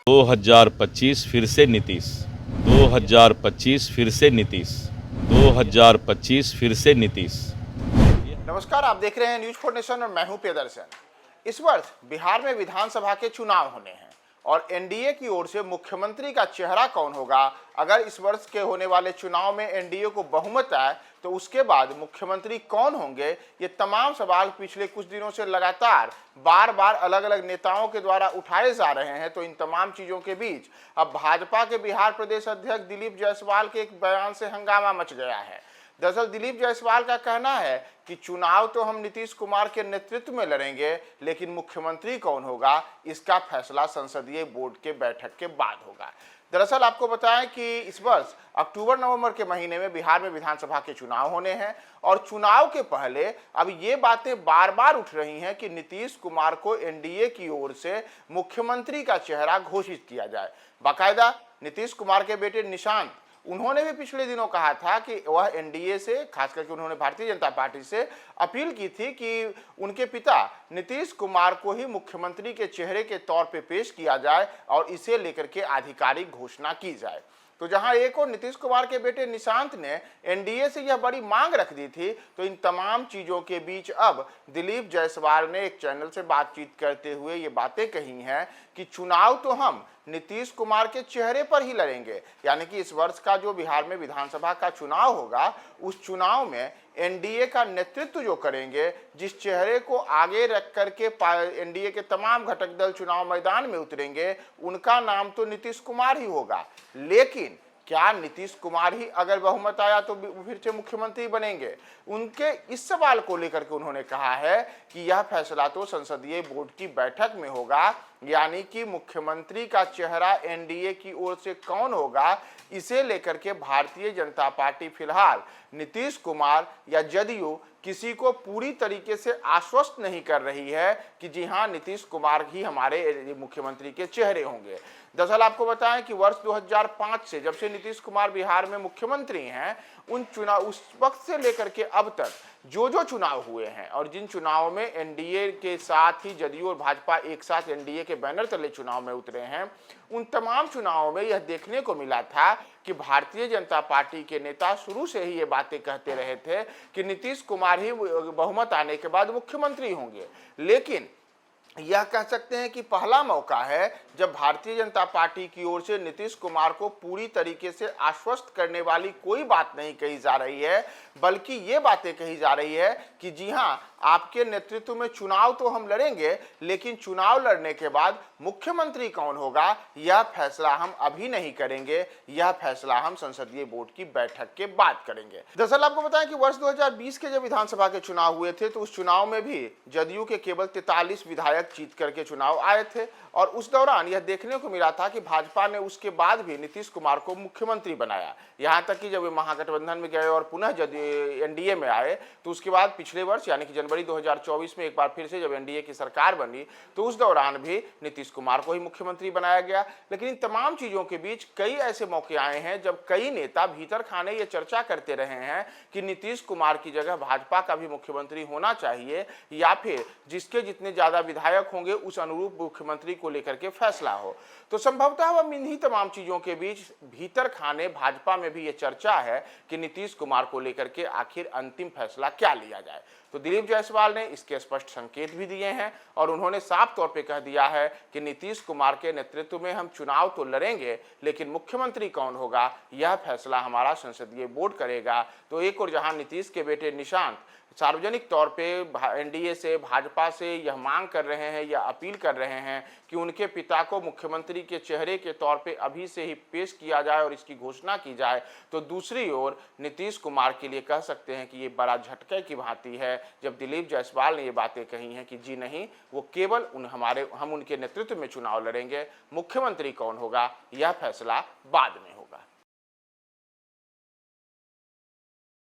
2025 फिर से नीतीश 2025 फिर से नीतीश 2025 फिर से नीतीश। नमस्कार, आप देख रहे हैं न्यूज फॉर नेशन और मैं हूं प्रियदर्शन। इस वर्ष बिहार में विधानसभा के चुनाव होने हैं और एनडीए की ओर से मुख्यमंत्री का चेहरा कौन होगा। अगर इस वर्ष के होने वाले चुनाव में एनडीए को बहुमत आए तो उसके बाद मुख्यमंत्री कौन होंगे, ये तमाम सवाल पिछले कुछ दिनों से लगातार बार बार अलग अलग नेताओं के द्वारा उठाए जा रहे हैं। तो इन तमाम चीजों के बीच अब भाजपा के बिहार प्रदेश अध्यक्ष दिलीप जायसवाल के एक बयान से हंगामा मच गया है। दरअसल दिलीप जायसवाल का कहना है कि चुनाव तो हम नीतीश कुमार के नेतृत्व में लड़ेंगे, लेकिन मुख्यमंत्री कौन होगा इसका फैसला संसदीय बोर्ड के बैठक के बाद होगा। दरअसल आपको बताएं कि इस वर्ष अक्टूबर नवंबर के महीने में बिहार में विधानसभा के चुनाव होने हैं और चुनाव के पहले अब ये बातें बार बार उठ रही हैं कि नीतीश कुमार को एनडीए की ओर से मुख्यमंत्री का चेहरा घोषित किया जाए। बाकायदा नीतीश कुमार के बेटे निशांत, उन्होंने भी पिछले दिनों कहा था कि वह एनडीए से, खास करके उन्होंने भारतीय जनता पार्टी से अपील की थी कि उनके पिता नीतीश कुमार को ही मुख्यमंत्री के चेहरे के तौर पे पेश किया जाए और इसे लेकर के आधिकारिक घोषणा की जाए। तो जहां एक और नीतीश कुमार के बेटे निशांत ने एनडीए से यह बड़ी मांग रख दी थी, तो इन तमाम चीजों के बीच अब दिलीप जायसवाल ने एक चैनल से बातचीत करते हुए ये बातें कही हैं कि चुनाव तो हम नीतीश कुमार के चेहरे पर ही लड़ेंगे। यानी कि इस वर्ष का जो बिहार में विधानसभा का चुनाव होगा, उस चुनाव में एनडीए का नेतृत्व जो करेंगे, जिस चेहरे को आगे रख करके एनडीए के तमाम घटक दल चुनाव मैदान में उतरेंगे, उनका नाम तो नीतीश कुमार ही होगा। लेकिन क्या नीतीश कुमार ही अगर बहुमत आया तो फिर से मुख्यमंत्री बनेंगे? उनके इस सवाल को लेकर के उन्होंने कहा है कि यह फैसला तो संसदीय बोर्ड की बैठक में होगा। यानी कि मुख्यमंत्री का चेहरा एनडीए की ओर से कौन होगा, इसे लेकर के भारतीय जनता पार्टी फिलहाल नीतीश कुमार या जदयू किसी को पूरी तरीके से आश्वस्त नहीं कर रही है कि जी हाँ, नीतीश कुमार ही हमारे मुख्यमंत्री के चेहरे होंगे। दरअसल आपको बताएं कि वर्ष 2005 से, जब से नीतीश कुमार बिहार में मुख्यमंत्री हैं, उस वक्त से लेकर के अब तक जो चुनाव हुए हैं और जिन चुनावों में एनडीए के साथ ही जदयू और भाजपा एक साथ एनडीए के बैनर तले चुनाव में उतरे हैं, उन तमाम चुनावों में यह देखने को मिला था कि भारतीय जनता पार्टी के नेता शुरू से ही ये बातें कहते रहे थे कि नीतीश कुमार ही बहुमत आने के बाद मुख्यमंत्री होंगे। लेकिन यह कह सकते हैं कि पहला मौका है जब भारतीय जनता पार्टी की ओर से नीतीश कुमार को पूरी तरीके से आश्वस्त करने वाली कोई बात नहीं कही जा रही है, बल्कि ये बातें कही जा रही है कि जी हाँ, आपके नेतृत्व में चुनाव तो हम लड़ेंगे, लेकिन चुनाव लड़ने के बाद मुख्यमंत्री कौन होगा यह फैसला हम अभी नहीं करेंगे, यह फैसला हम संसदीय बोर्ड की बैठक के बाद करेंगे। दरअसल आपको बताएं कि वर्ष 2020 के जब विधानसभा के चुनाव हुए थे, तो उस चुनाव में भी जदयू के केवल 43 विधायक जीत करके चुनाव आए थे और उस दौरान यह देखने को मिला था कि भाजपा ने उसके बाद भी नीतीश कुमार को मुख्यमंत्री बनाया। यहां तक कि जब वे महागठबंधन में गए और पुनः जब एनडीए में आए, तो उसके बाद पिछले वर्ष यानी कि जनवरी 2024 में एक बार फिर से जब एनडीए की सरकार बनी, तो उस दौरान भी नीतीश कुमार को ही मुख्यमंत्री बनाया गया। लेकिन इन तमाम चीजों के बीच कई ऐसे मौके आए हैं जब कई नेता भीतर खाने ये चर्चा करते रहे हैं कि नीतीश कुमार की जगह भाजपा का भी मुख्यमंत्री होना चाहिए, या फिर जिसके जितने ज्यादा विधायक होंगे उस अनुरूप मुख्यमंत्री को लेकर के फैसला हो। तो संभवतः हम इन्हीं तमाम चीजों के बीच भीतर खाने भाजपा में भी ये चर्चा है कि नीतीश कुमार को लेकर के आखिर अंतिम फैसला क्या लिया जाए। तो दिलीप जायसवाल ने इसके स्पष्ट संकेत भी दिए हैं और उन्होंने साफ तौर पे कह दिया है कि नीतीश कुमार के नेतृत्व में हम चुनाव तो लड़ेंगे, लेकिन मुख्यमंत्री कौन होगा यह फैसला हमारा संसदीय बोर्ड करेगा। तो एक और जहां नीतीश के बेटे निशांत सार्वजनिक तौर पे एनडीए से, भाजपा से यह मांग कर रहे हैं या अपील कर रहे हैं कि उनके पिता को मुख्यमंत्री के चेहरे के तौर पे अभी से ही पेश किया जाए और इसकी घोषणा की जाए, तो दूसरी ओर नीतीश कुमार के लिए कह सकते हैं कि ये बड़ा झटके की भांति है जब दिलीप जायसवाल ने ये बातें कही हैं कि जी नहीं, वो केवल हम उनके नेतृत्व में चुनाव लड़ेंगे, मुख्यमंत्री कौन होगा यह फैसला बाद में होगा।